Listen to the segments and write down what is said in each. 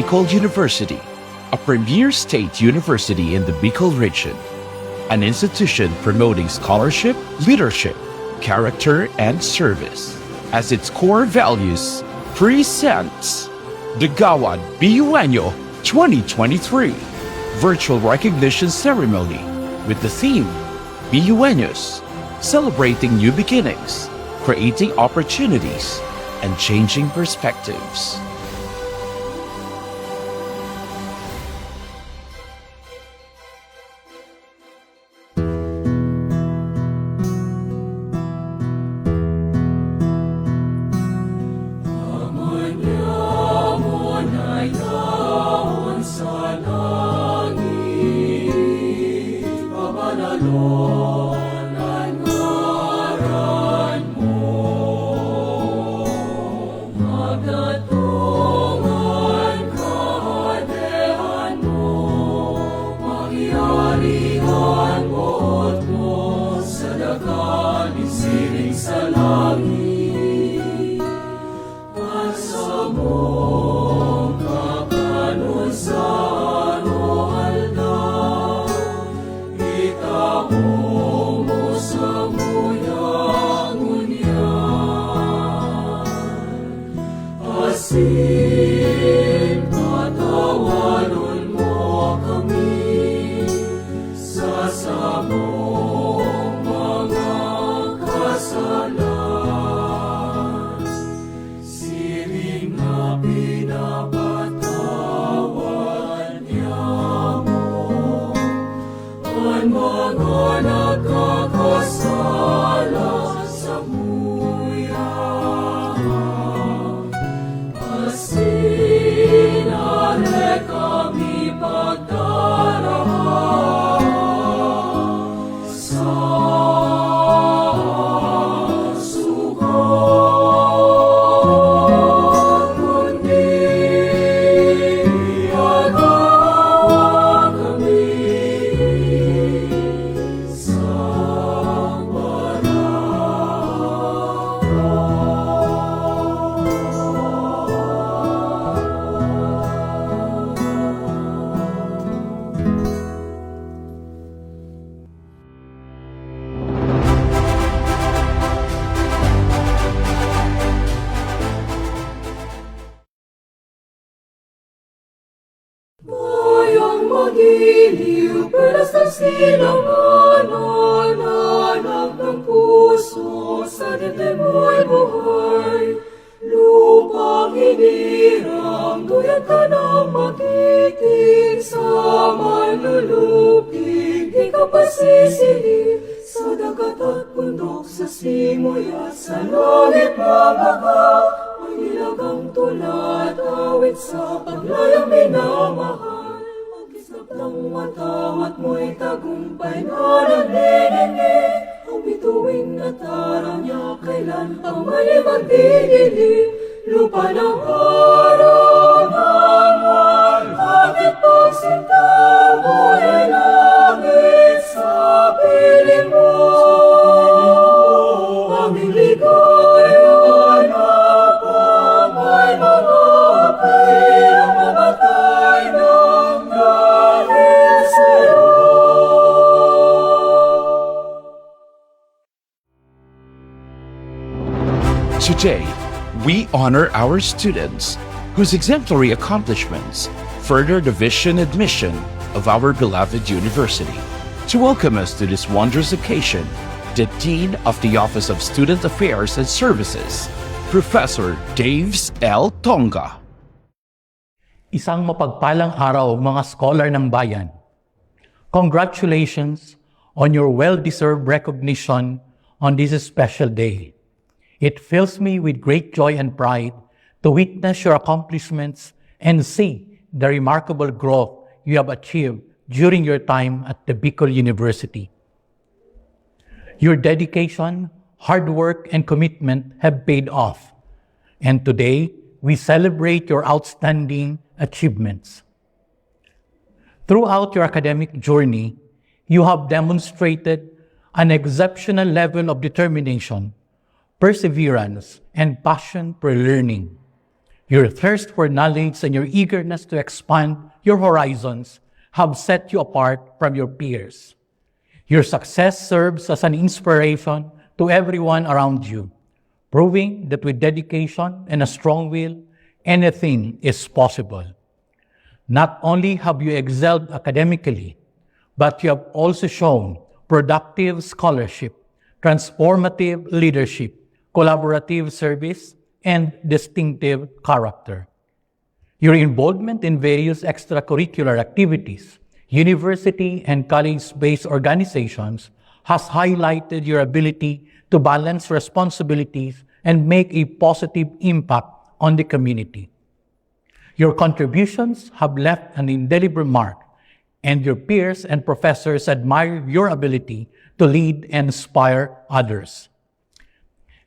Bicol University, a premier state university in the Bicol region, an institution promoting scholarship, leadership, character, and service. As its core values, presents the GAWAD BUEño 2023 Virtual Recognition Ceremony with the theme BUeños, celebrating new beginnings, creating opportunities, and changing perspectives. Magiliw, pelas ng silanganan, hanap ng puso, sa dibdib mo'y buhay. Lupang hinirang, duyan ka ng magiting, sa manlulupig, di ka pasisilip, sa dagat at bundok, sa simoy at sa langit mabaga, may nilagang tulad, awit sa paglayang minamahal. Ng matawat mo'y tagumpay na naniningin, ang bituin at araw niya kailan pang mali magdidilim. Lupa ng araw ng ating pagsinta, mo'y langit sa piling mo. Aming ligaya na pamay mga pirang mamatay ng dahil sa'yo. Today, we honor our students whose exemplary accomplishments further the vision and mission of our beloved university. To welcome us to this wondrous occasion, the Dean of the Office of Student Affairs and Services, Professor Daves L. Tonga. Isang mapagpalang araw mga scholar ng bayan. Congratulations on your well-deserved recognition on this special day. It fills me with great joy and pride to witness your accomplishments and see the remarkable growth you have achieved during your time at the Bicol University. Your dedication, hard work, and commitment have paid off, and today we celebrate your outstanding achievements. Throughout your academic journey, you have demonstrated an exceptional level of determination, perseverance, and passion for learning. Your thirst for knowledge and your eagerness to expand your horizons have set you apart from your peers. Your success serves as an inspiration to everyone around you, proving that with dedication and a strong will, anything is possible. Not only have you excelled academically, but you have also shown productive scholarship, transformative leadership, collaborative service, and distinctive character. Your involvement in various extracurricular activities, university and college-based organizations has highlighted your ability to balance responsibilities and make a positive impact on the community. Your contributions have left an indelible mark, and your peers and professors admire your ability to lead and inspire others.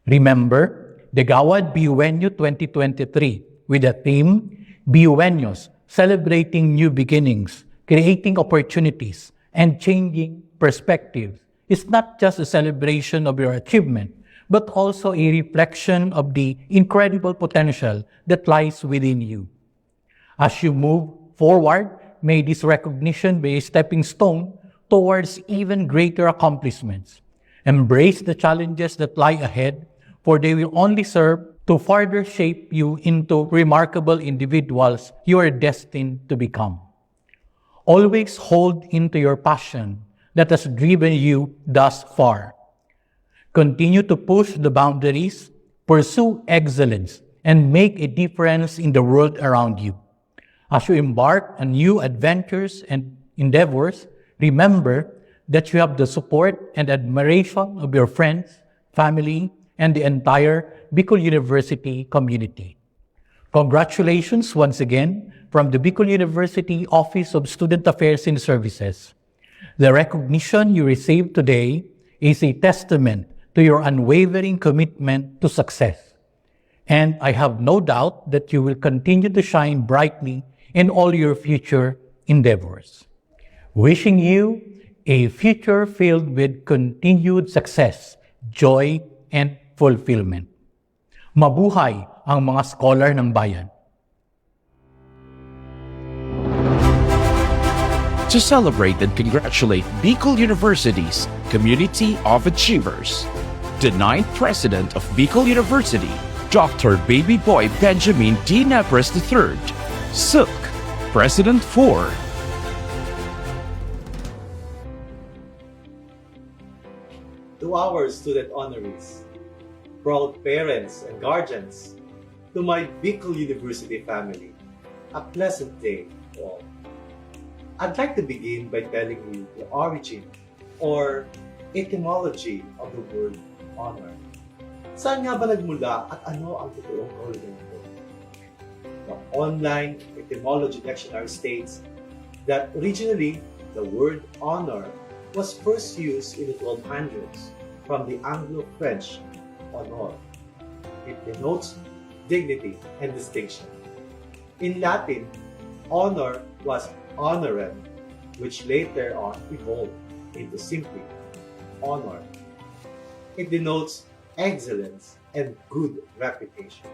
Remember the GAWAD BUEño 2023 with the theme BUEños, Celebrating New Beginnings, Creating Opportunities, and Changing Perspectives is not just a celebration of your achievement, but also a reflection of the incredible potential that lies within you. As you move forward, may this recognition be a stepping stone towards even greater accomplishments. Embrace the challenges that lie ahead, for they will only serve to further shape you into remarkable individuals you are destined to become. Always hold into your passion that has driven you thus far. Continue to push the boundaries, pursue excellence, and make a difference in the world around you. As you embark on new adventures and endeavors, remember that you have the support and admiration of your friends, family, and the entire Bicol University community. Congratulations once again from the Bicol University Office of Student Affairs and Services. The recognition you received today is a testament to your unwavering commitment to success. And I have no doubt that you will continue to shine brightly in all your future endeavors. Wishing you a future filled with continued success, joy, and fulfillment. Mabuhay ang mga scholar ng bayan. To celebrate and congratulate Bicol University's Community of Achievers, the 9th President of Bicol University, Dr. Baby Boy Benjamin D. Nepres III, Sook, President 4. To our student honorees, proud parents and guardians, to my Bicol University family, a pleasant day to all. I'd like to begin by telling you the origin or etymology of the word honor. Saan nga ba nagmula at ano ang totoong kahulugan nito? The online etymology dictionary states that originally the word honor was first used in the 1200s from the Anglo-French honor. It denotes dignity and distinction. In Latin, honor was honorem, which later on evolved into simply honor. It denotes excellence and good reputation.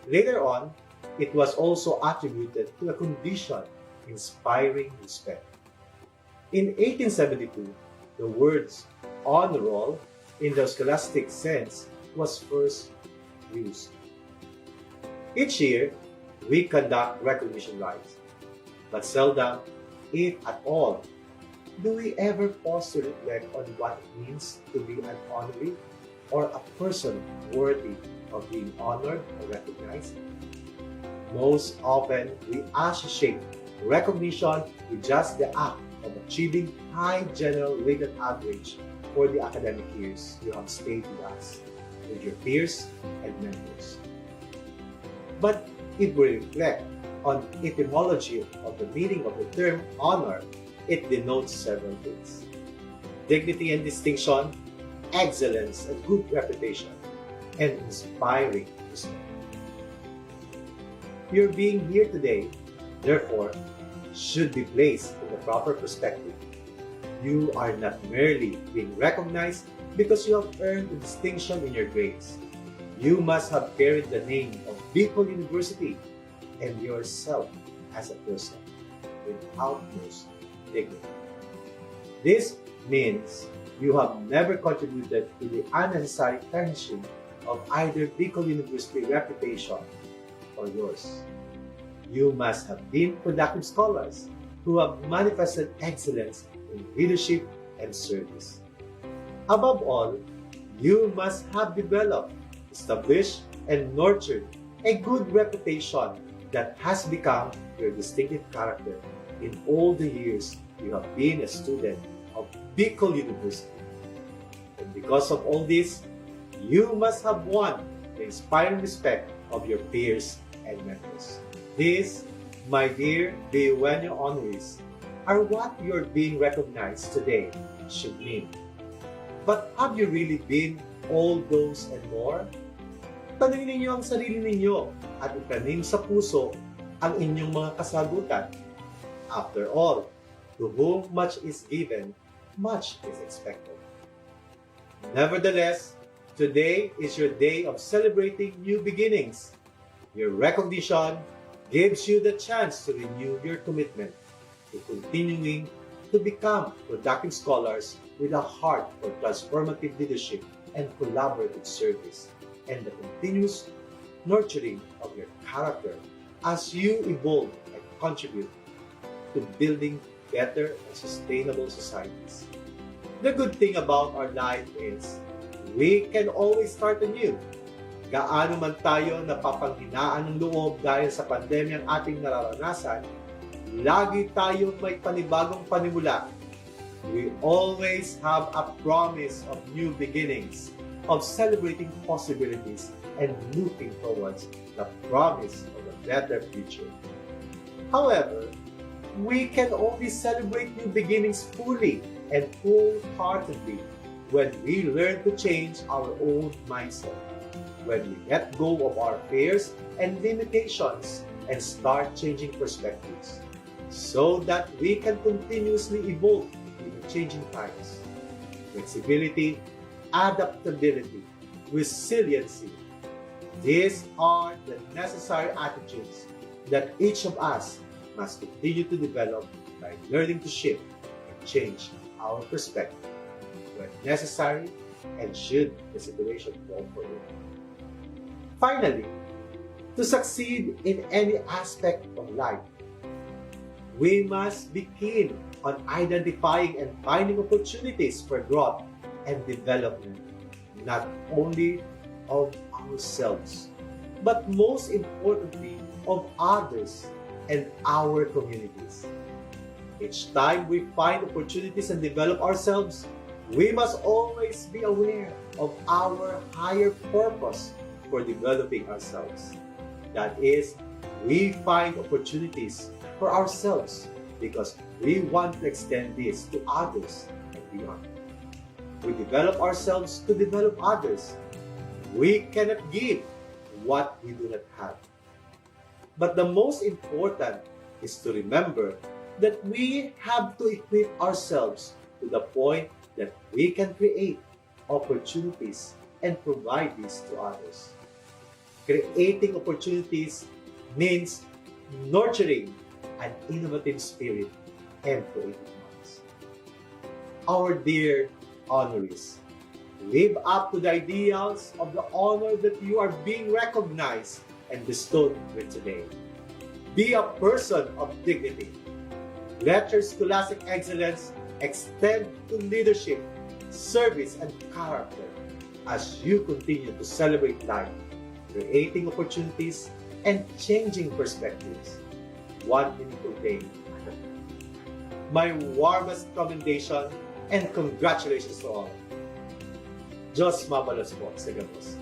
Later on, it was also attributed to a condition inspiring respect. In 1872, the words honor roll in the scholastic sense was first used. Each year, we conduct recognition rites But seldom, if at all, do we ever pause to reflect on what it means to be an honoree or a person worthy of being honored or recognized? Most often, we associate recognition with just the act of achieving high general weighted average for the academic years you have stayed with us, with your peers and mentors. But if we reflect on etymology of the meaning of the term honor, it denotes several things: dignity and distinction, excellence and good reputation, and inspiring respect. Your being here today, therefore, should be placed in the proper perspective. You are not merely being recognized because you have earned the distinction in your grades. You must have carried the name of Bicol University and yourself as a person with utmost dignity. This means you have never contributed to the unnecessary tarnishing of either Bicol University reputation or yours. You must have been productive scholars who have manifested excellence in leadership and service. Above all, you must have developed, established, and nurtured a good reputation that has become your distinctive character in all the years you have been a student of Bicol University. And because of all this, you must have won the inspiring respect of your peers and mentors. These, my dear BUEño honorees, are what you're being recognized today should mean. But have you really been all those and more? Tanungin ninyo ang sarili ninyo at itanim sa puso ang inyong mga kasagutan. After all, to whom much is given, much is expected. Nevertheless, today is your day of celebrating new beginnings. Your recognition gives you the chance to renew your commitment to continuing to become productive scholars with a heart for transformative leadership and collaborative service, and the continuous nurturing of your character as you evolve and contribute to building better and sustainable societies. The good thing about our life is we can always start anew. Gaano man tayo napapanghinaan ng loob dahil sa pandemyang ating nararanasan, lagi tayo may panibagong panimula. We always have a promise of new beginnings, of celebrating possibilities, and looking towards the promise of a better future. However, we can only celebrate new beginnings fully and wholeheartedly when we learn to change our own mindset, when we let go of our fears and limitations and start changing perspectives, so that we can continuously evolve in the changing times. Flexibility, adaptability, resiliency. These are the necessary attitudes that each of us must continue to develop by learning to shift and change our perspective when necessary and should the situation call for it. Finally, to succeed in any aspect of life, we must be keen on identifying and finding opportunities for growth and development, not only of ourselves, but most importantly, of others and our communities. Each time we find opportunities and develop ourselves, we must always be aware of our higher purpose for developing ourselves. That is, we find opportunities for ourselves because we want to extend this to others and beyond. We develop ourselves to develop others. We cannot give what we do not have. But the most important is to remember that we have to equip ourselves to the point that we can create opportunities and provide these to others. Creating opportunities means nurturing an innovative spirit and creative minds. Our dear honorees, live up to the ideals of the honor that you are being recognized and bestowed with today. Be a person of dignity. Let your scholastic excellence extend to leadership, service, and character as you continue to celebrate life, creating opportunities and changing perspectives, one meaningful day at a time. My warmest commendation and congratulations to all. Diyos mabalos po sa gabos.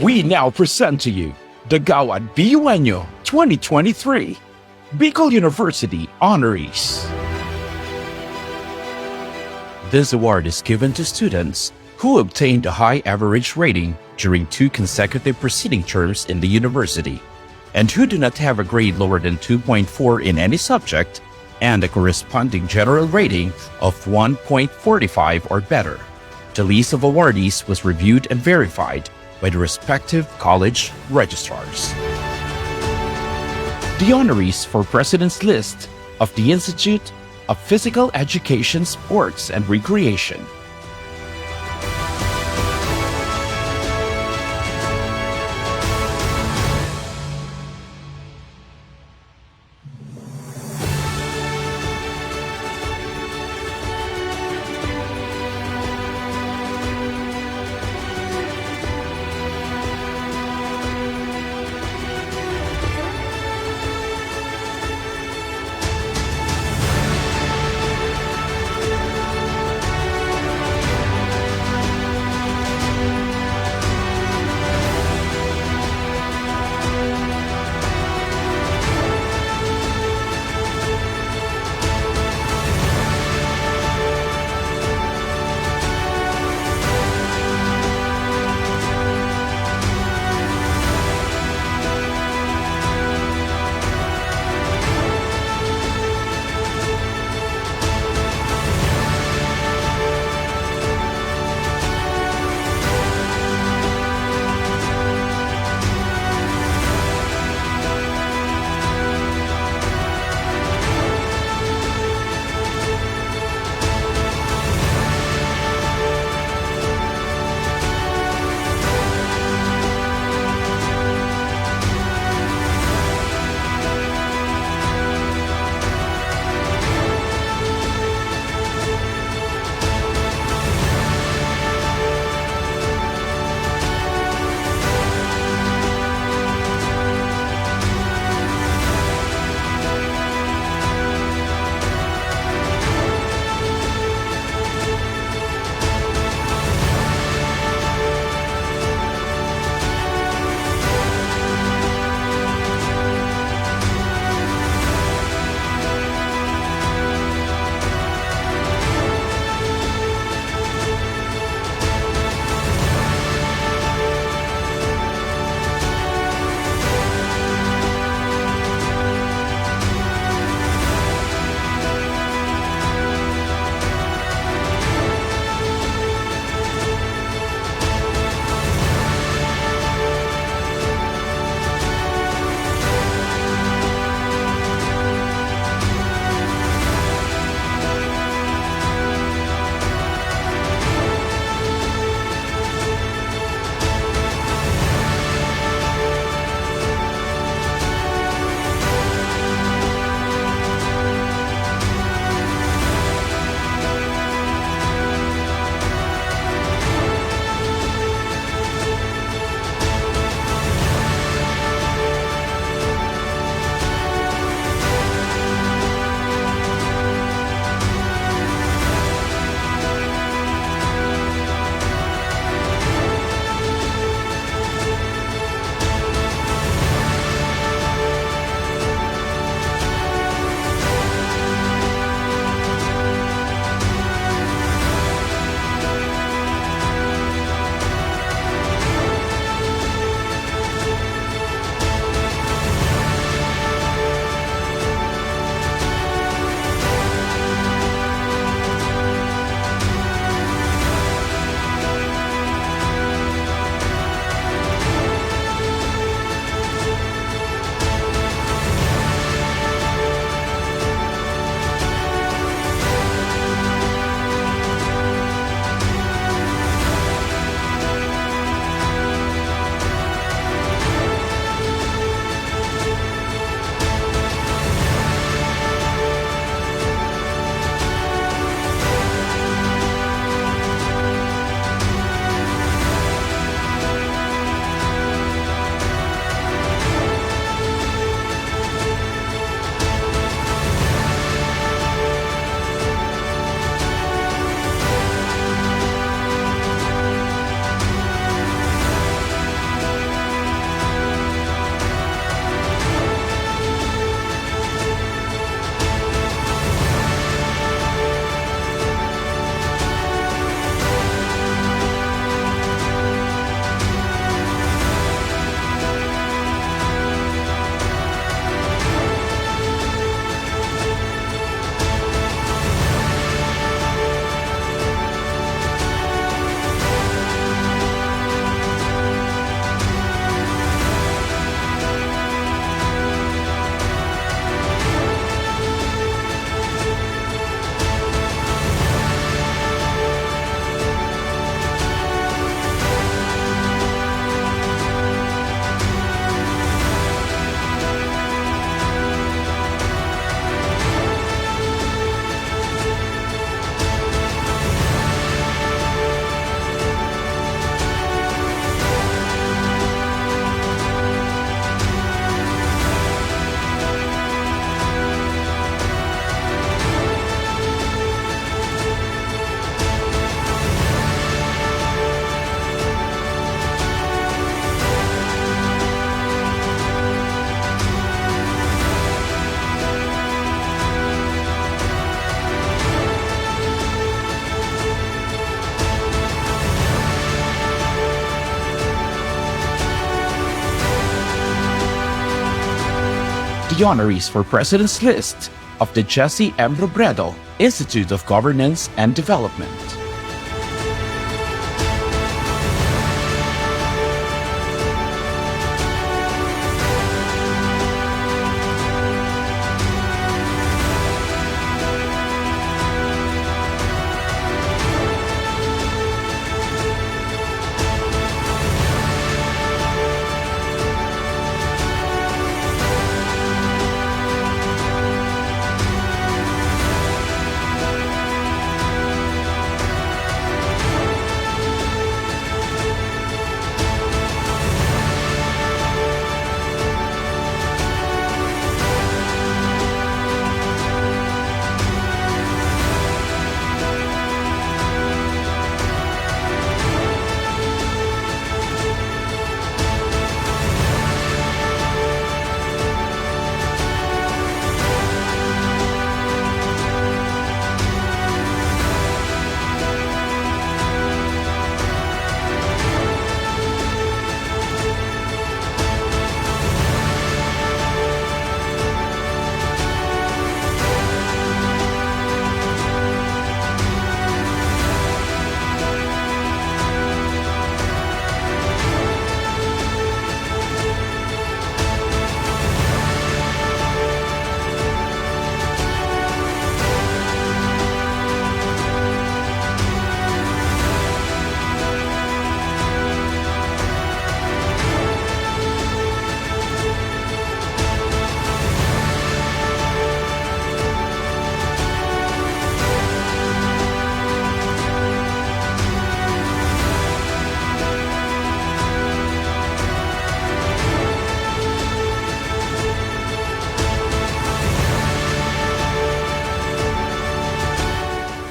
We now present to you the GAWAD BUEño 2023 Bicol University Honorees. This award is given to students who obtained a high average rating during 2 consecutive preceding terms in the university and who do not have a grade lower than 2.4 in any subject and a corresponding general rating of 1.45 or better. The list of awardees was reviewed and verified by the respective college registrars. The honorees for President's List of the Institute of Physical Education, Sports and Recreation. The honorees for President's List of the Jesse M. Robredo Institute of Governance and Development.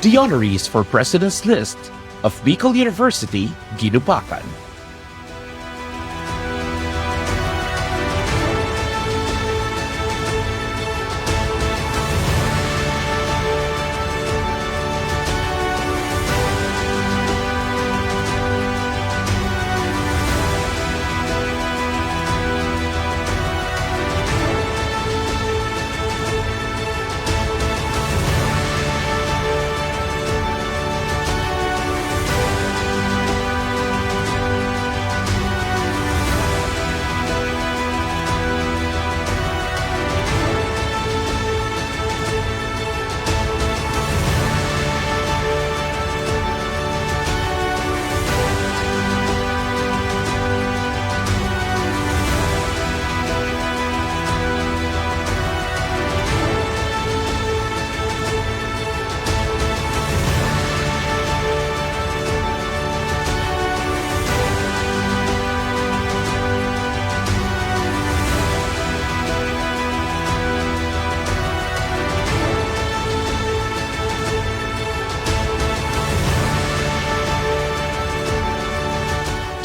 The honorees for President's List of Bicol University, Ginubacan.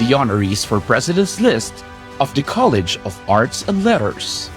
The honorees for President's List of the College of Arts and Letters.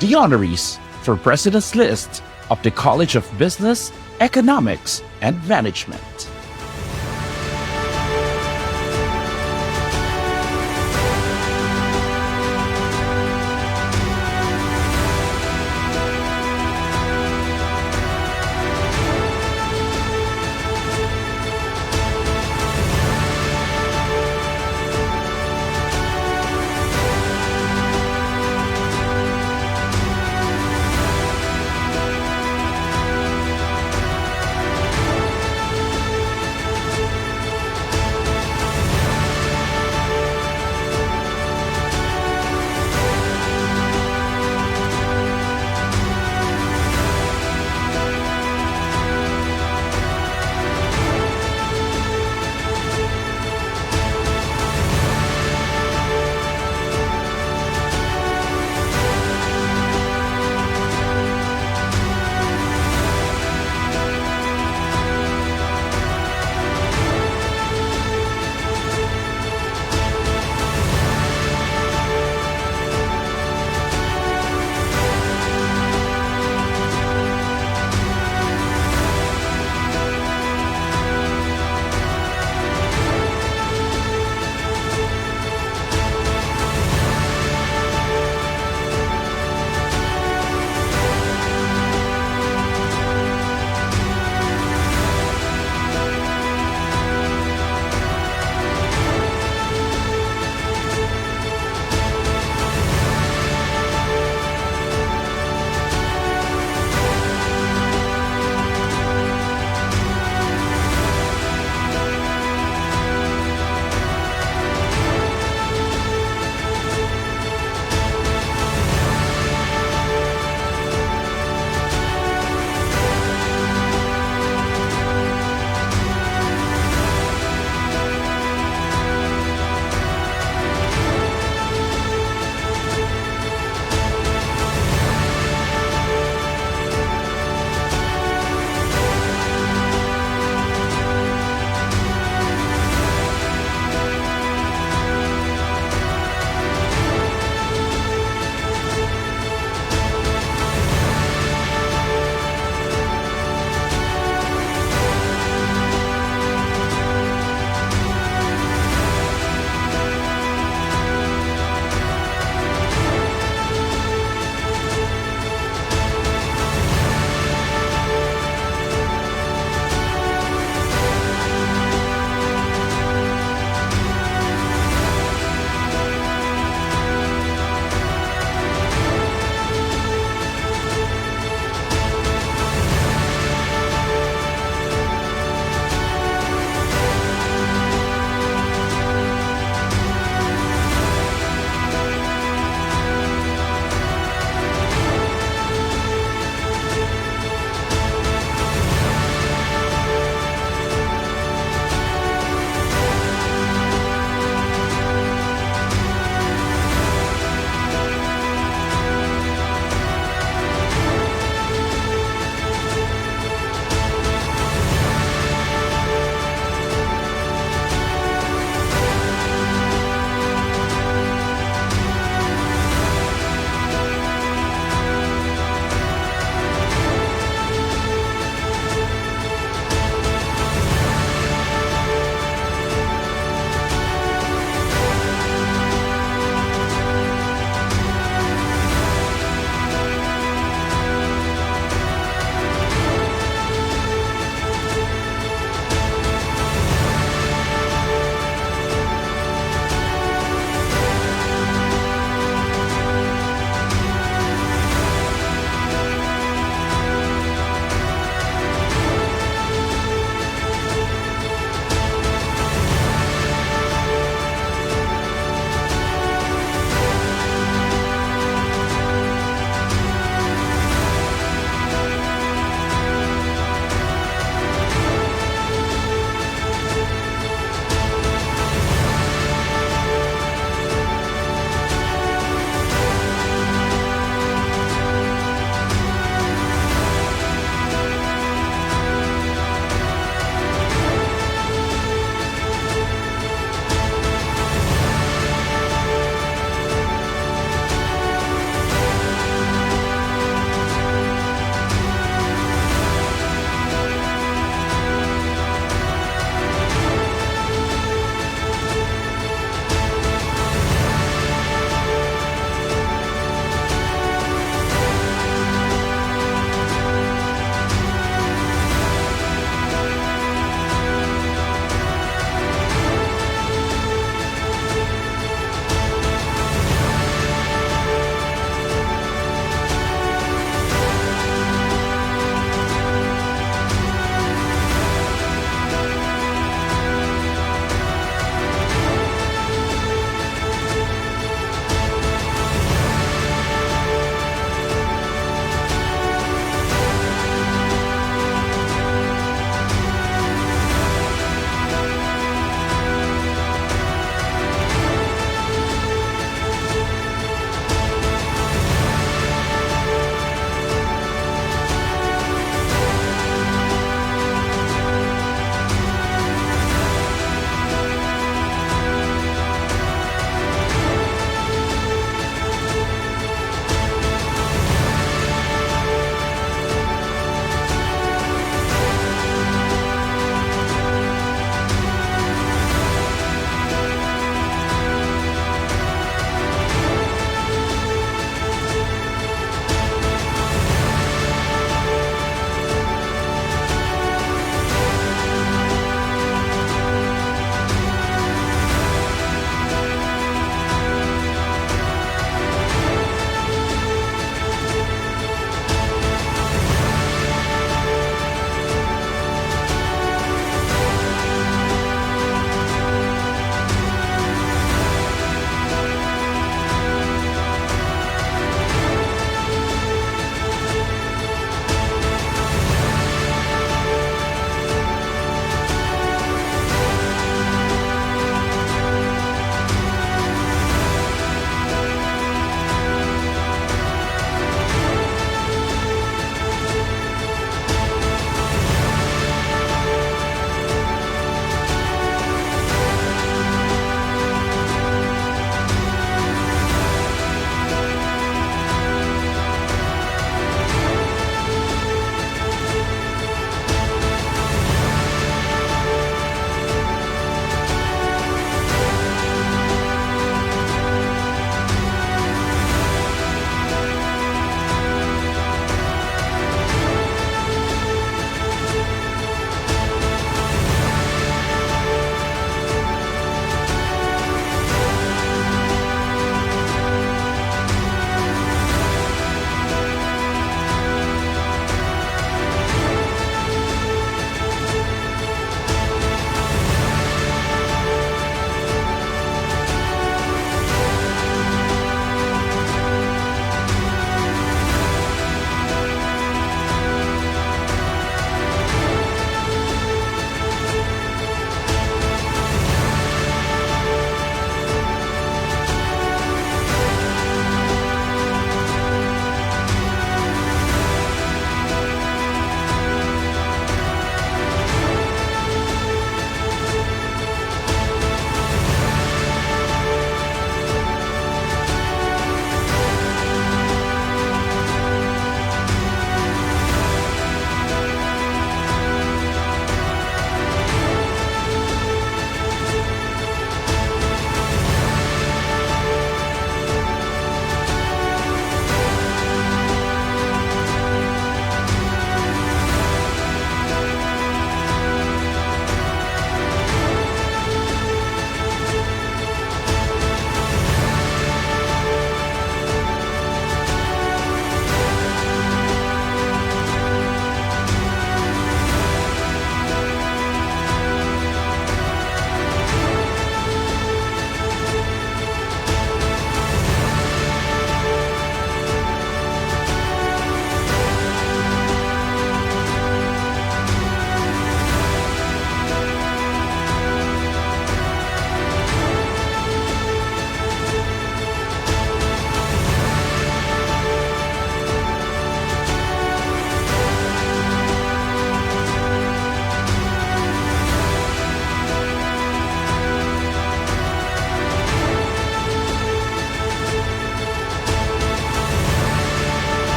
The honorees for President's List of the College of Business, Economics, and Management.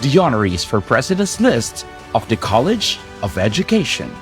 the honorees for President's List of the College of Education.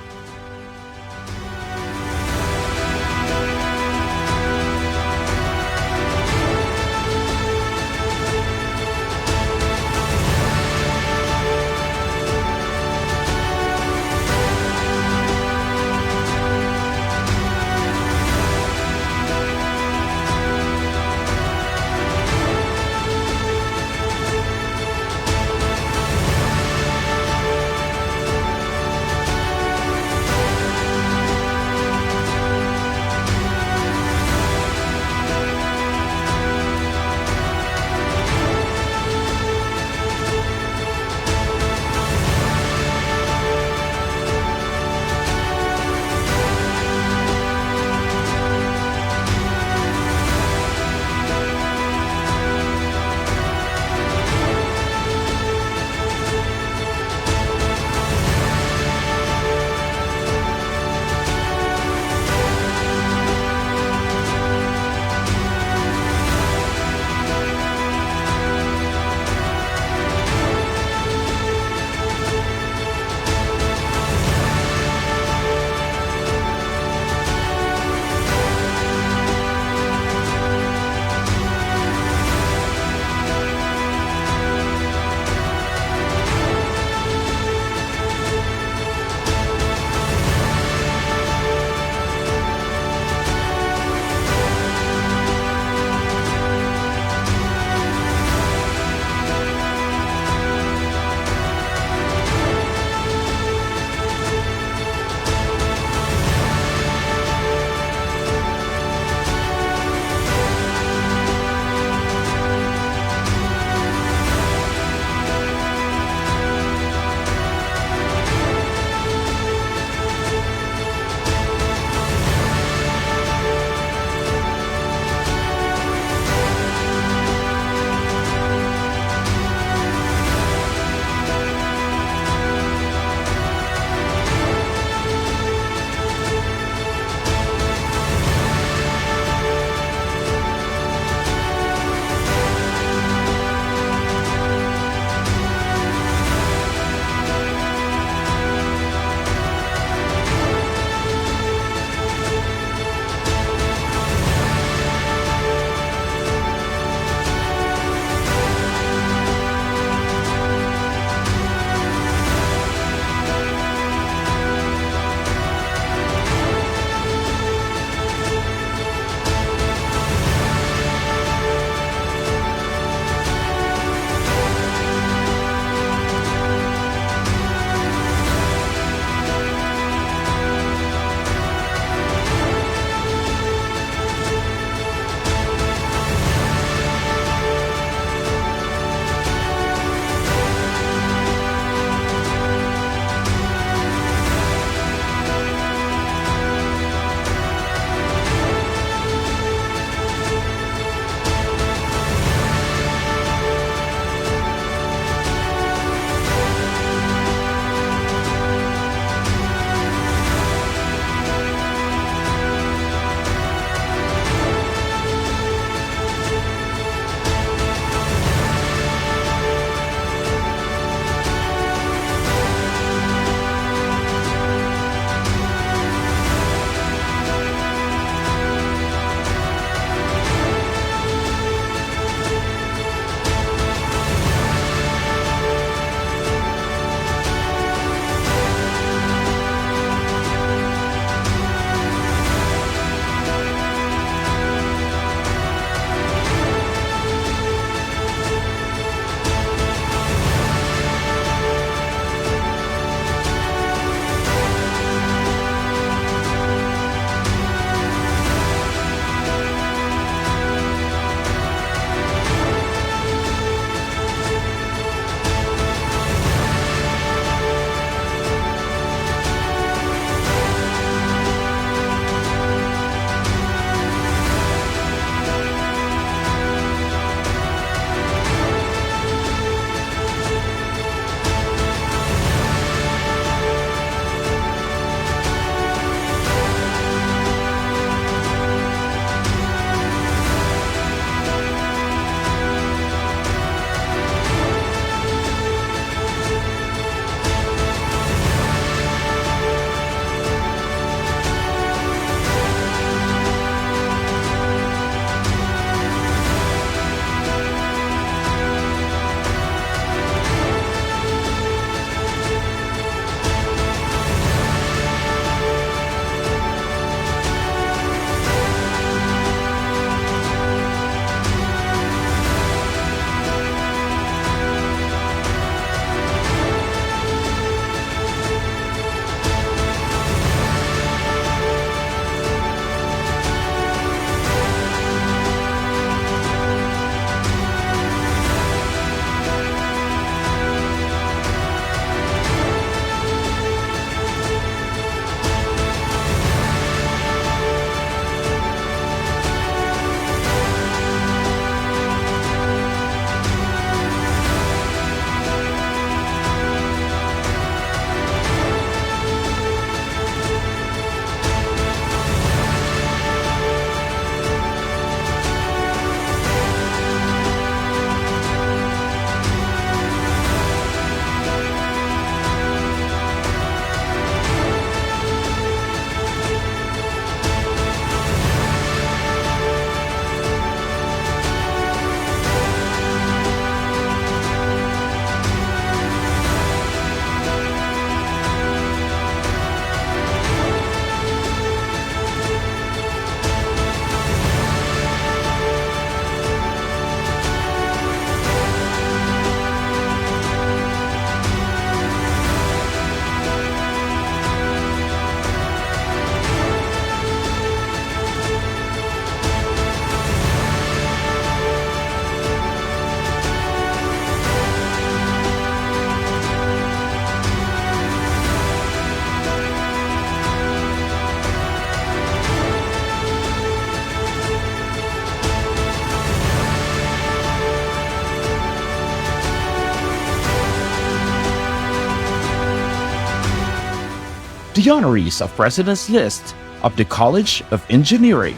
the honorees of President's List of the College of Engineering.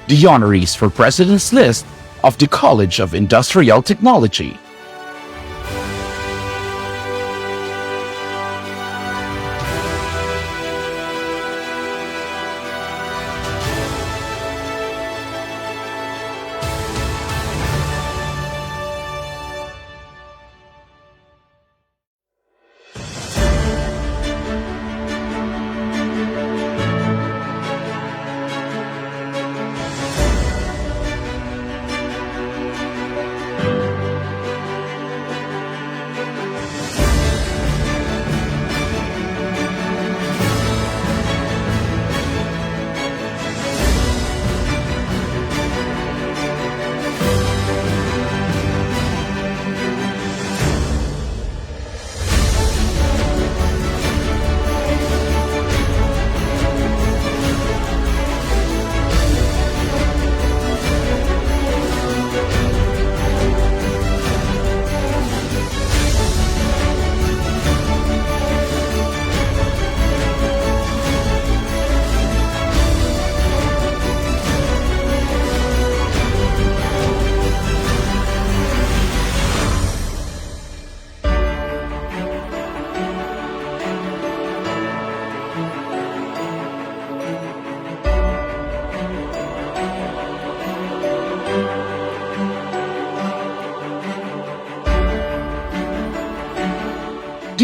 The honorees for President's List of the College of Industrial Technology.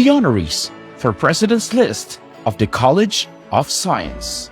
the honorees for President's List of the College of Science.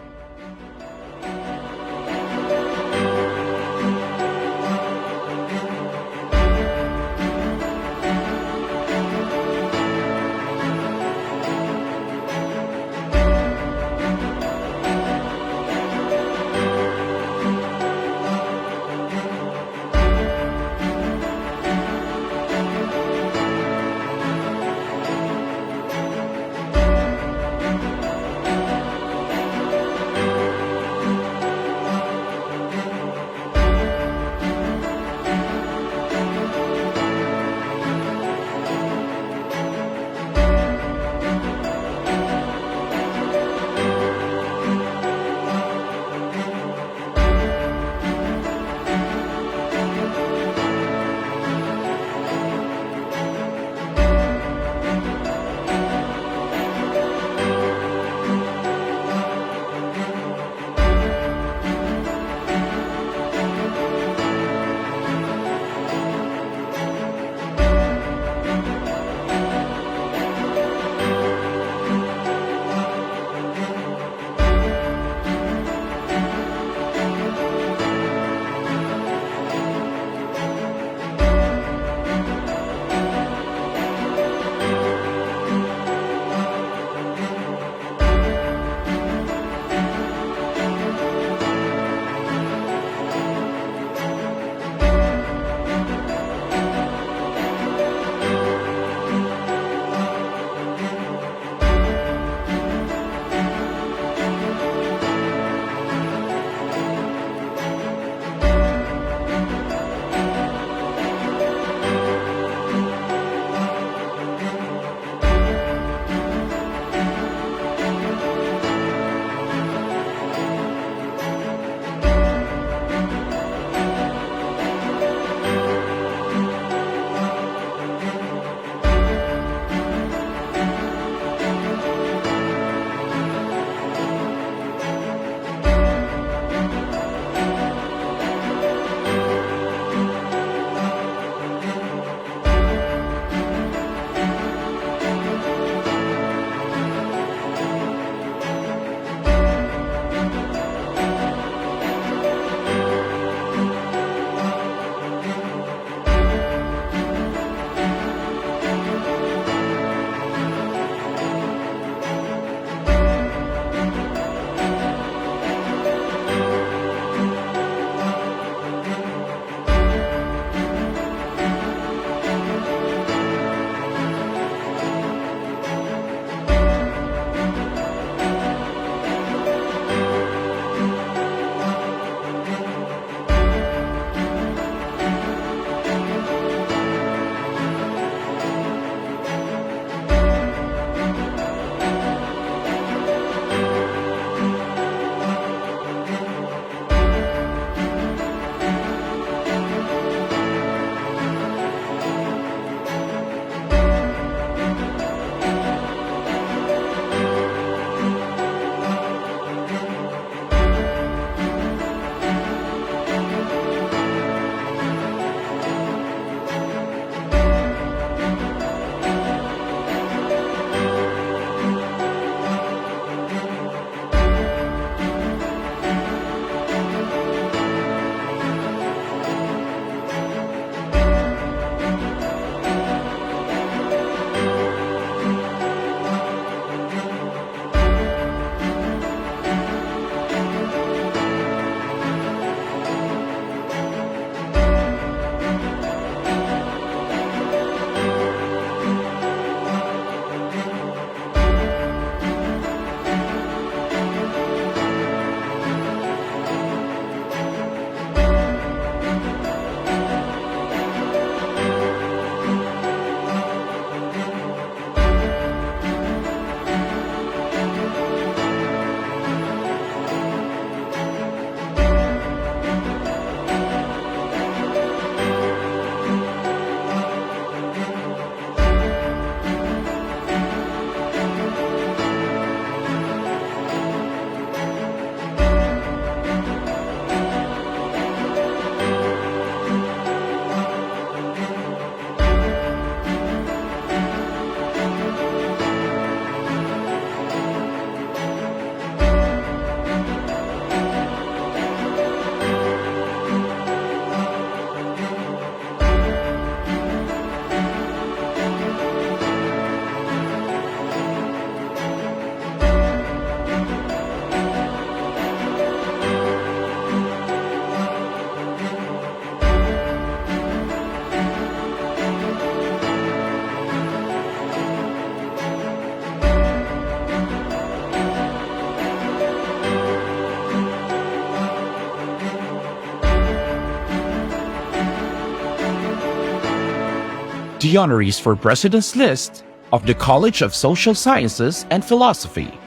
the honorees for President's List of the College of Social Sciences and Philosophy.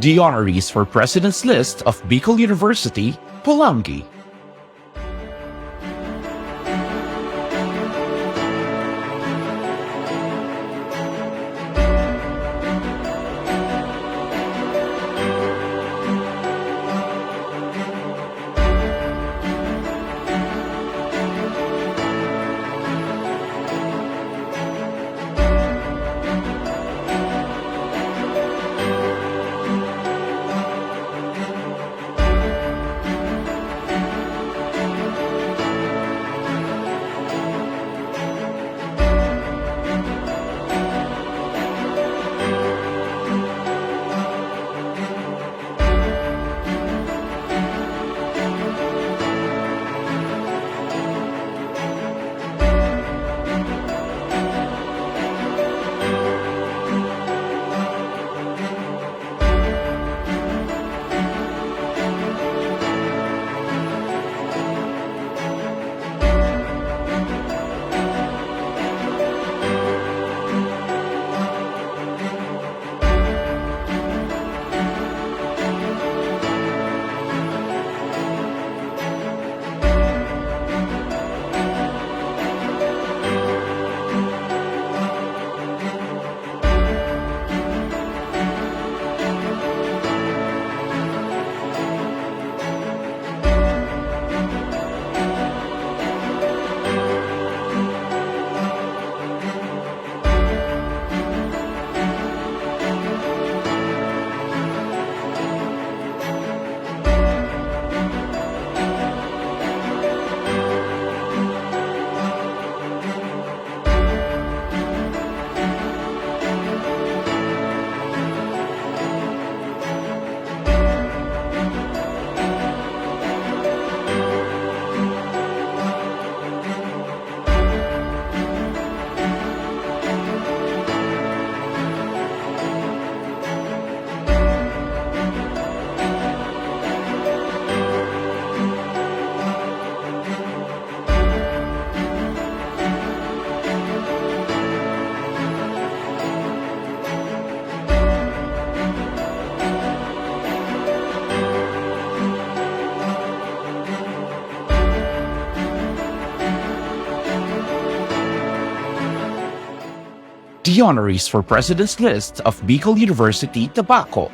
The honorees for President's List of Bicol University, Pulangi. The honorees for President's List of Bicol University, Tabaco.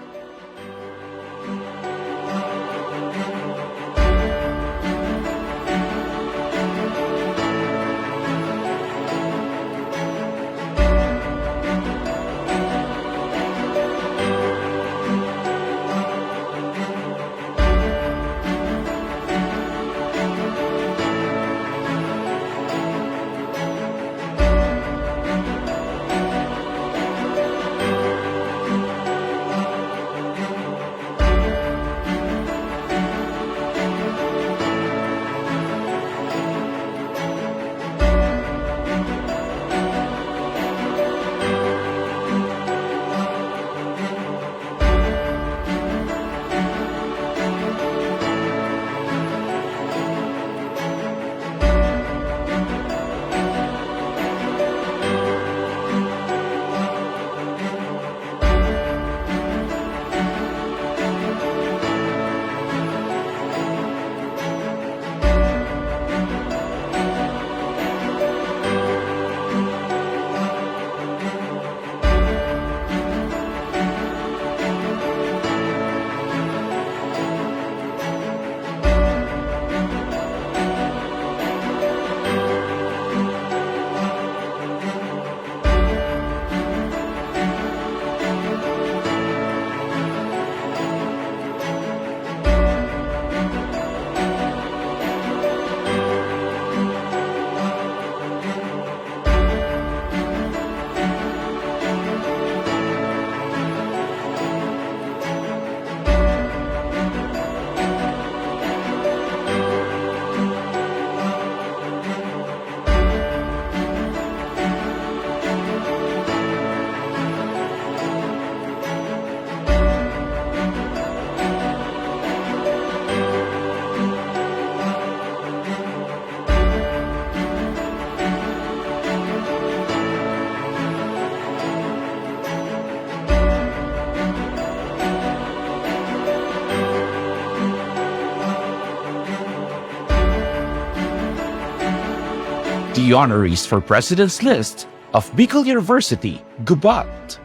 The honorees for President's List of Bicol University, GAWAD.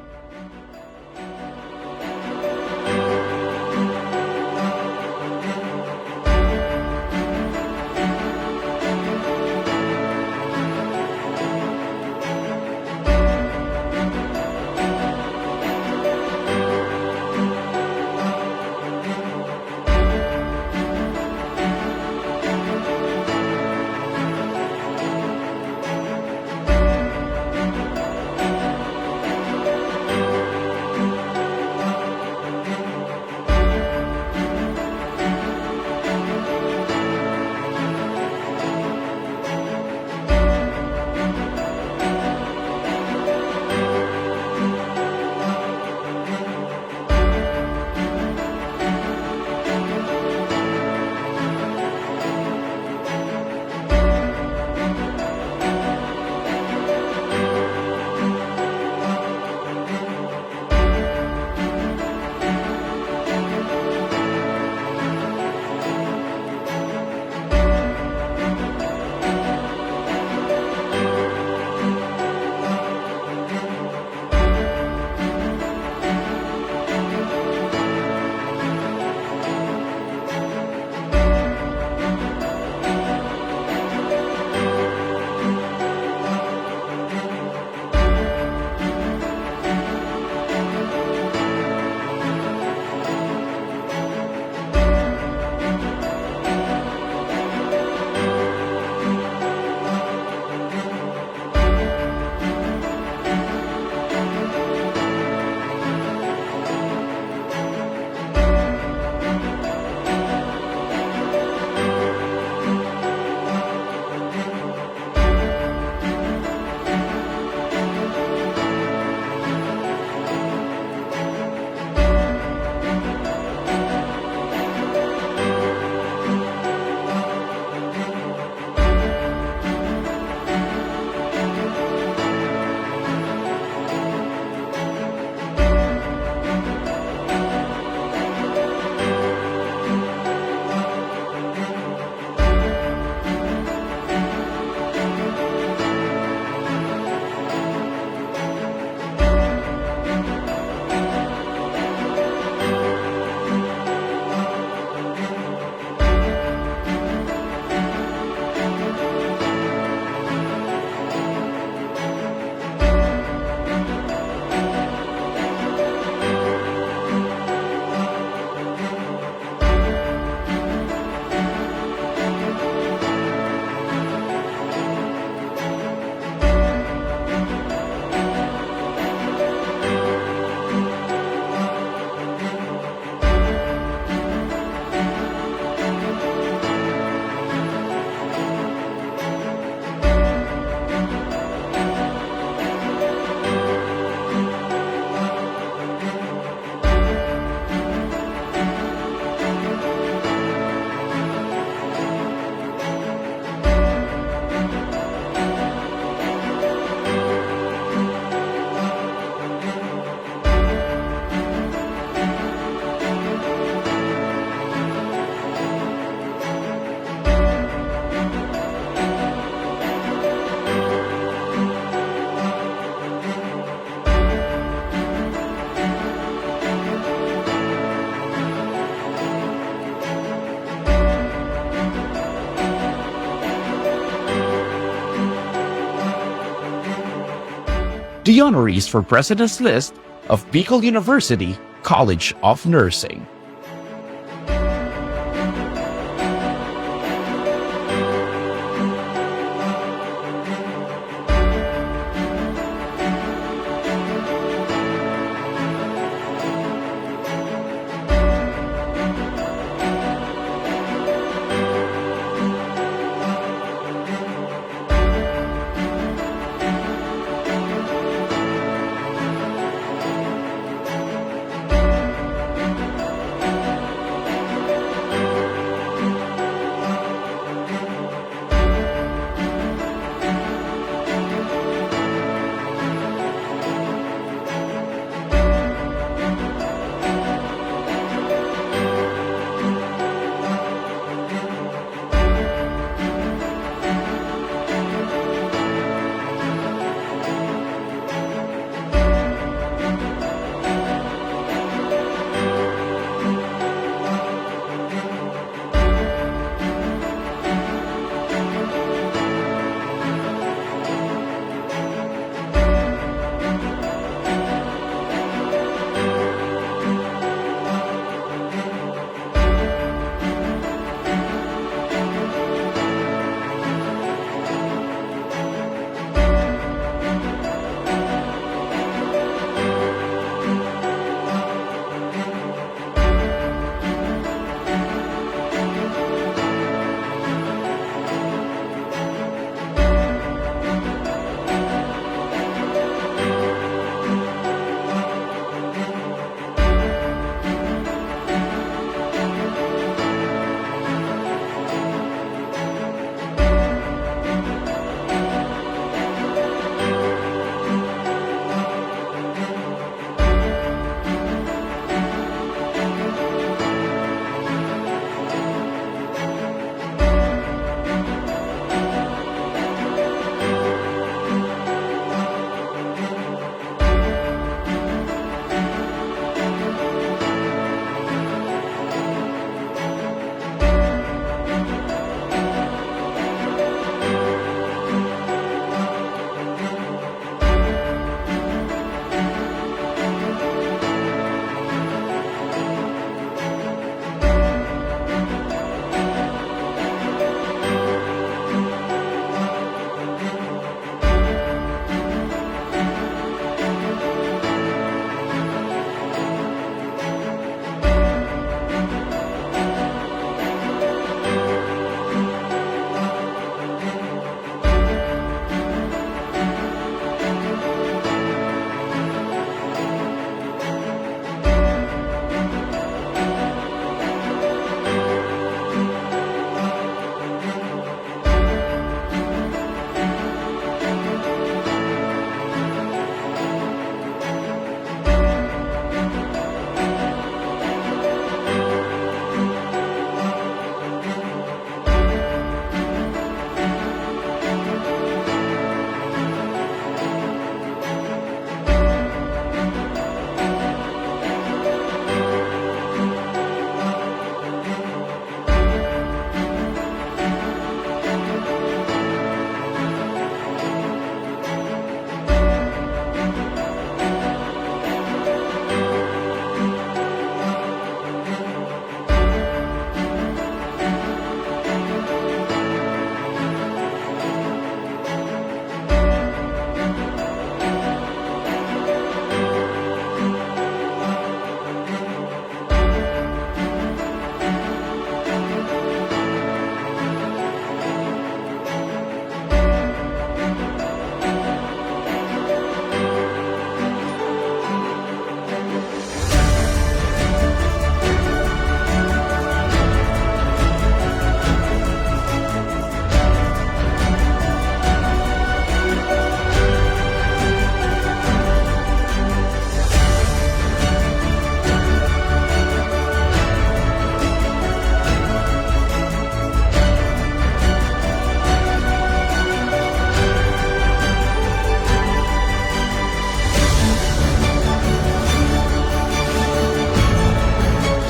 The honorees for President's List of Bicol University, College of Nursing.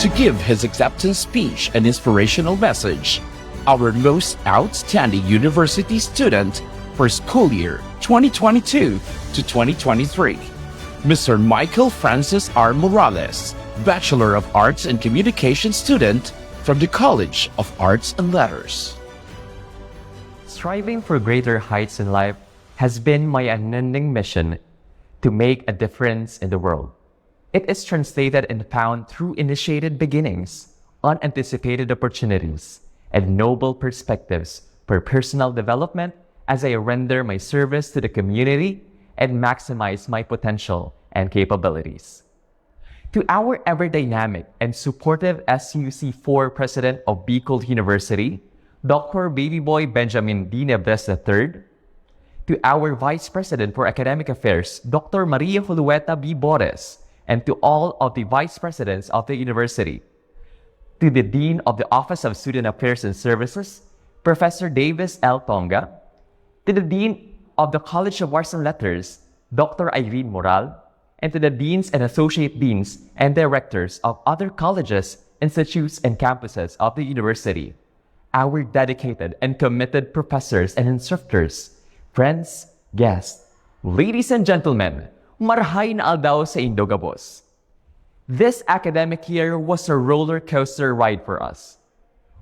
to give his acceptance speech and inspirational message, our most outstanding university student for school year 2022 to 2023, Mr. Michael Francis R. Morales, Bachelor of Arts and Communication student from the College of Arts and Letters. Striving for greater heights in life has been my unending mission to make a difference in the world. It is translated and found through initiated beginnings, unanticipated opportunities, and noble perspectives for personal development as I render my service to the community and maximize my potential and capabilities. To our ever-dynamic and supportive SUC4 President of Bicol University, Dr. Babyboy Benjamin D. Nebres III, to our Vice President for Academic Affairs, Dr. Maria Julueta B. Bores, and to all of the Vice Presidents of the University, to the Dean of the Office of Student Affairs and Services, Professor Davis L. Tonga, to the Dean of the College of Arts and Letters, Dr. Irene Moral, and to the Deans and Associate Deans and Directors of other colleges, institutes, and campuses of the University, our dedicated and committed professors and instructors, friends, guests, ladies and gentlemen, marhay na aldaw sa inyong gabos. This academic year was a roller coaster ride for us.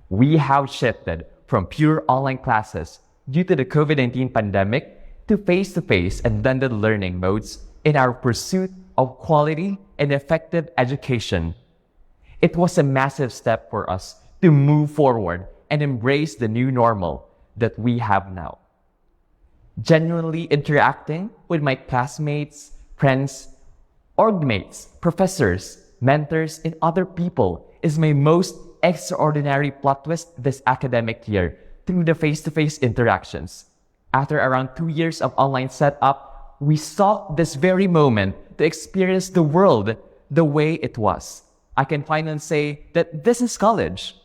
We have shifted from pure online classes due to the COVID-19 pandemic to face-to-face and blended learning modes in our pursuit of quality and effective education. It was a massive step for us to move forward and embrace the new normal that we have now. Genuinely interacting with my classmates, friends, orgmates, professors, mentors, and other people is my most extraordinary plot twist this academic year through the face-to-face interactions. After around 2 years of online setup, we sought this very moment to experience the world the way it was. I can finally say that this is college.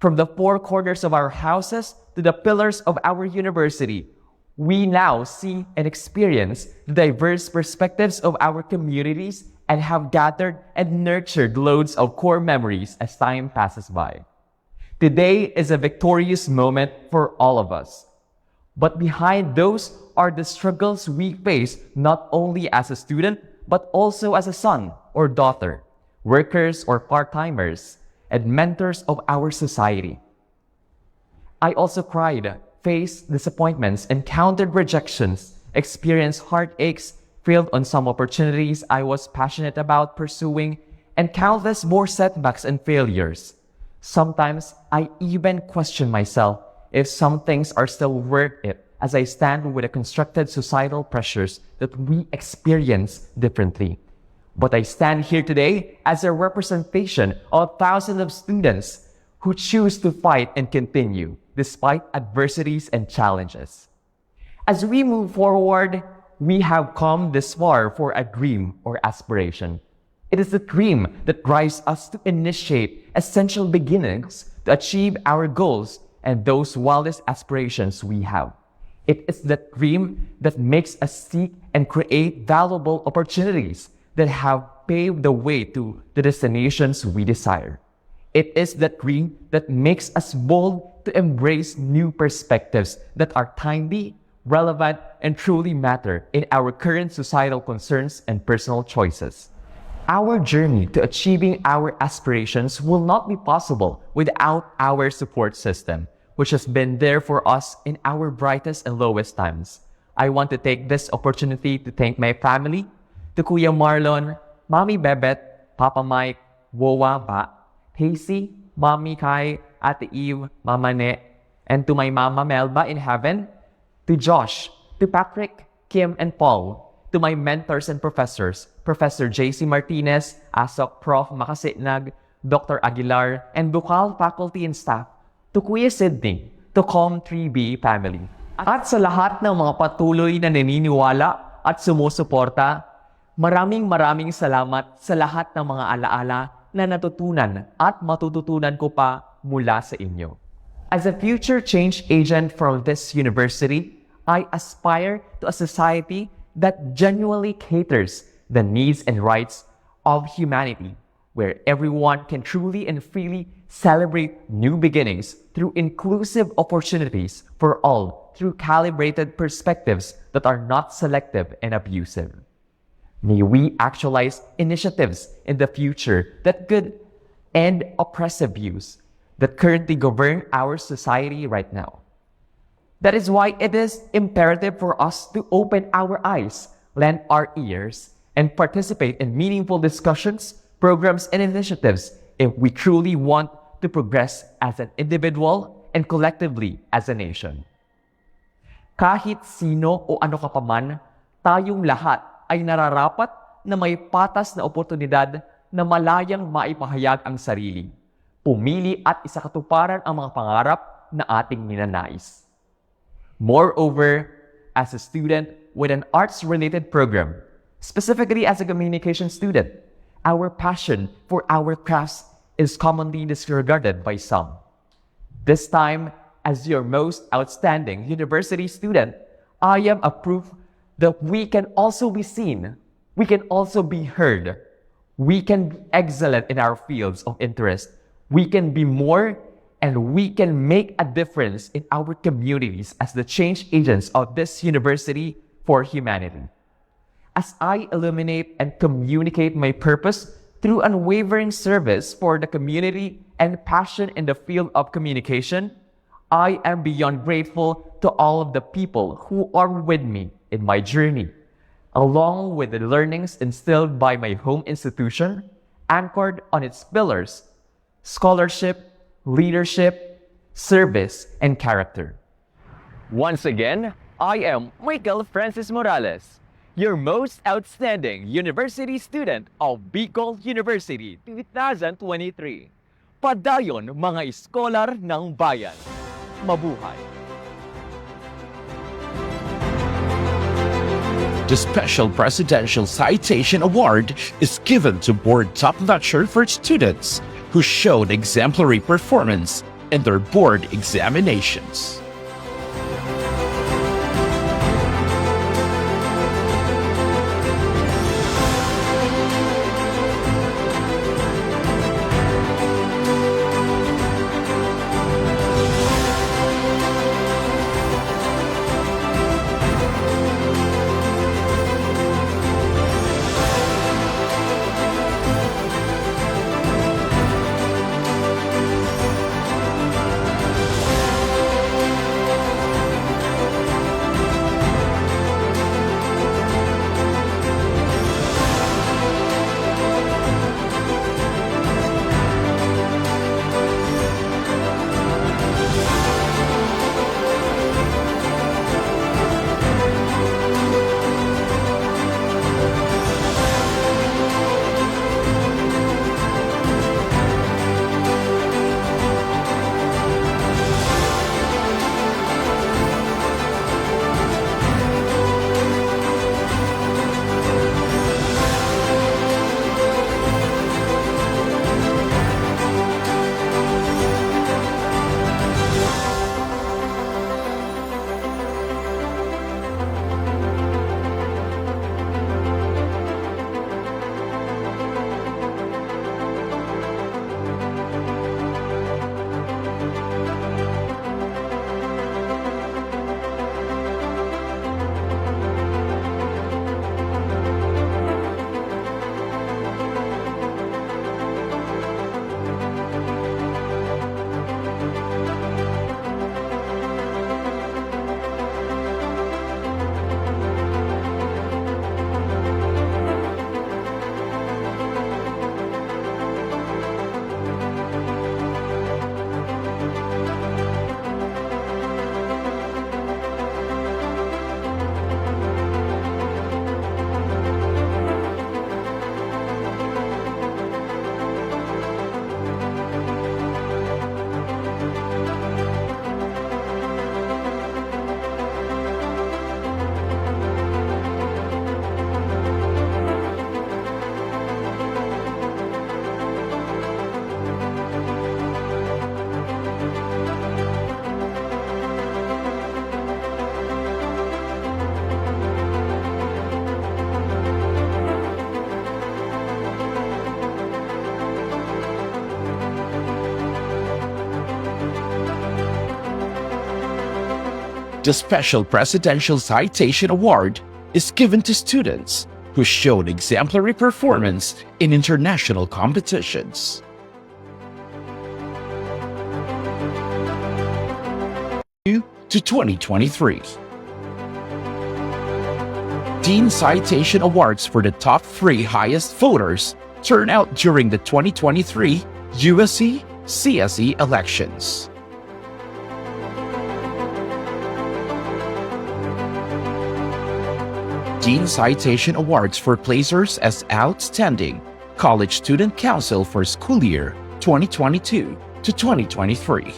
From the four corners of our houses to the pillars of our university, we now see and experience the diverse perspectives of our communities and have gathered and nurtured loads of core memories as time passes by. Today is a victorious moment for all of us. But behind those are the struggles we face not only as a student, but also as a son or daughter, workers or part-timers, and mentors of our society. I also cried, faced disappointments, encountered rejections, experienced heartaches, failed on some opportunities I was passionate about pursuing, and countless more setbacks and failures. Sometimes I even question myself if some things are still worth it as I stand with the constructed societal pressures that we experience differently. But I stand here today as a representation of thousands of students who choose to fight and continue despite adversities and challenges. As we move forward, we have come this far for a dream or aspiration. It is the dream that drives us to initiate essential beginnings to achieve our goals and those wildest aspirations we have. It is that dream that makes us seek and create valuable opportunities that have paved the way to the destinations we desire. It is that dream that makes us bold to embrace new perspectives that are timely, relevant, and truly matter in our current societal concerns and personal choices. Our journey to achieving our aspirations will not be possible without our support system, which has been there for us in our brightest and lowest times. I want to take this opportunity to thank my family, to Kuya Marlon, Mami Bebet, Papa Mike, Wowa Ba, Casey, Mami Kai, Ate Eve, Mama Ne, and to my Mama Melba in heaven, to Josh, to Patrick, Kim, and Paul, to my mentors and professors, Professor J.C. Martinez, ASOC Prof. Makasitnag, Dr. Aguilar, and Bukal faculty and staff, to Kuya Sydney, to Com3B family, at sa lahat ng mga patuloy na naniniwala at sumusuporta, maraming salamat sa lahat ng mga alaala na natutunan at matututunan ko pa mula sa inyo. As a future change agent from this university, I aspire to a society that genuinely caters the needs and rights of humanity, where everyone can truly and freely celebrate new beginnings through inclusive opportunities for all through calibrated perspectives that are not selective and abusive. May we actualize initiatives in the future that could end oppressive views that currently govern our society right now. That is why it is imperative for us to open our eyes, lend our ears, and participate in meaningful discussions, programs, and initiatives if we truly want to progress as an individual and collectively as a nation. Kahit sino o ano ka pa man, tayong lahat ay nararapat na may patas na oportunidad na malayang maipahayag ang sarili, pumili at isakatuparan ang mga pangarap na ating ninanais. Moreover, as a student with an arts-related program, specifically as a communication student, our passion for our crafts is commonly disregarded by some. This time, as your most outstanding university student, I am a proof that we can also be seen, we can also be heard, we can be excellent in our fields of interest, we can be more, and we can make a difference in our communities as the change agents of this university for humanity. As I illuminate and communicate my purpose through unwavering service for the community and passion in the field of communication, I am beyond grateful to all of the people who are with me in my journey, along with the learnings instilled by my home institution, anchored on its pillars: scholarship, leadership, service, and character. Once again, I am Michael Francis Morales, your most outstanding university student of Bicol University 2023. Padayon mga iskolar ng bayan. Mabuhay! The Special Presidential Citation Award is given to board top-notcher for students who showed exemplary performance in their board examinations. The Special Presidential Citation Award is given to students who showed exemplary performance in international competitions. To 2023. Dean Citation Awards for the top 3 highest voters turn out during the 2023 USC CSE elections. Dean Citation Awards for placers as Outstanding College Student Council for school year 2022 to 2023.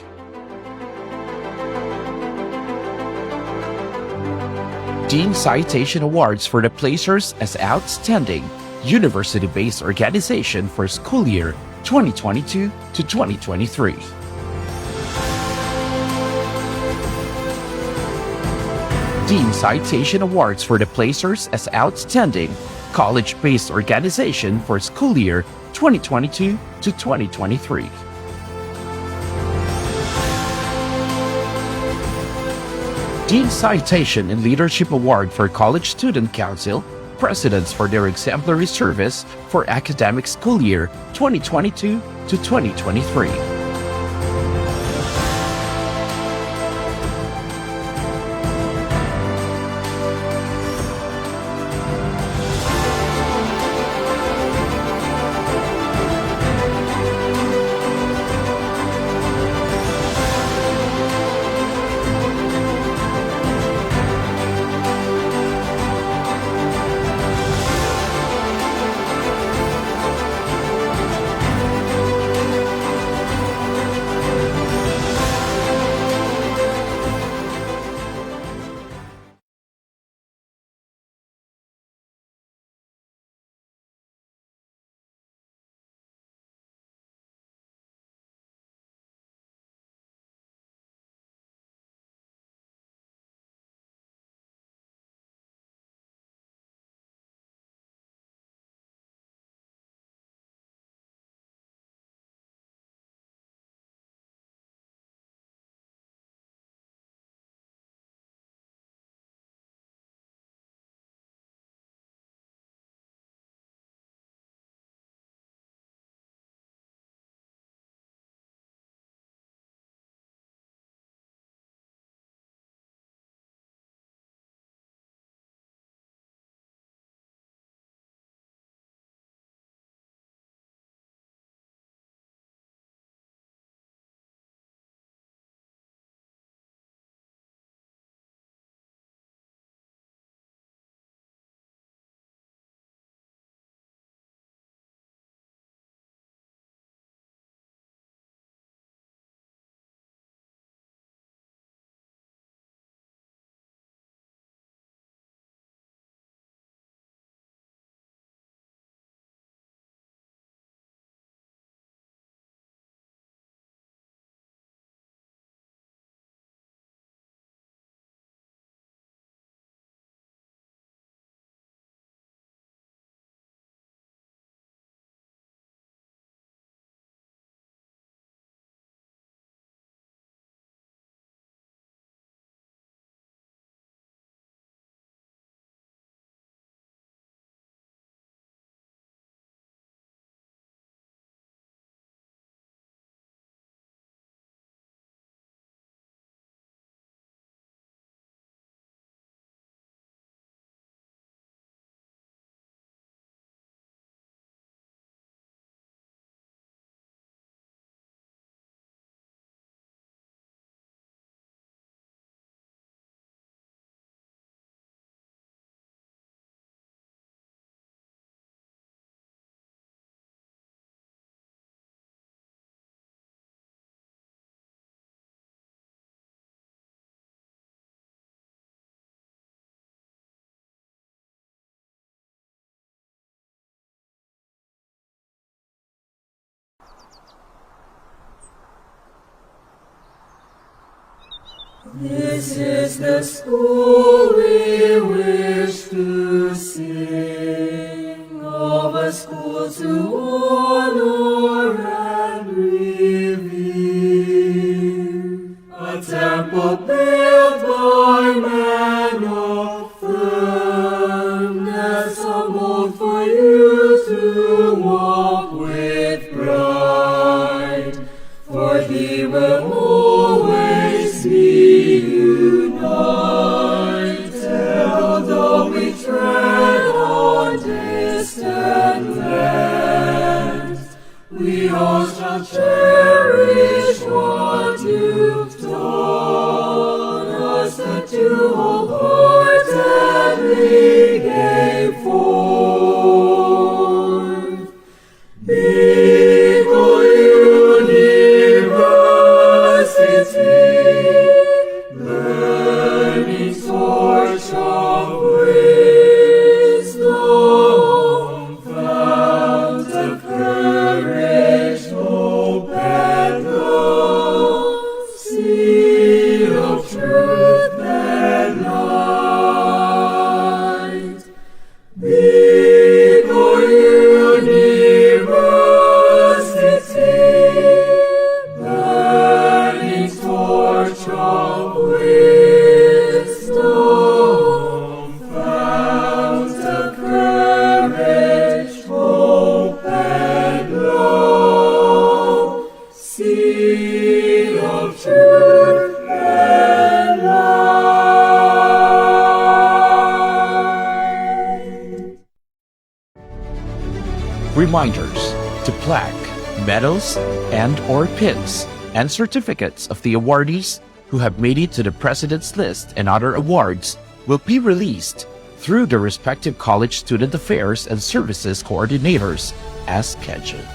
Dean Citation Awards for the placers as Outstanding University-Based Organization for school year 2022 to 2023. Dean Citation Awards for the placers as Outstanding College-Based Organization for school year 2022 to 2023. Dean Citation and Leadership Award for College Student Council Presidents for their exemplary service for academic school year 2022 to 2023. This is the school we wish to sing, of a school to honor and revere, a temple but built by man of firmness, a mold for you to walk with pride, for He will always be united, although we tread on distant lands. We all shall cherish what you've taught us, that you wholeheartedly gave forth. Beagle University, burning torch of wisdom, fount of courage, hope, and love, sea of truth and light. Beagle University, burning torch of wisdom, fount of courage, hope, and love, sea of truth and light. Reminders to plaque, medals, and/or pins and certificates of the awardees who have made it to the President's List and other awards will be released through the respective college student affairs and services coordinators as scheduled.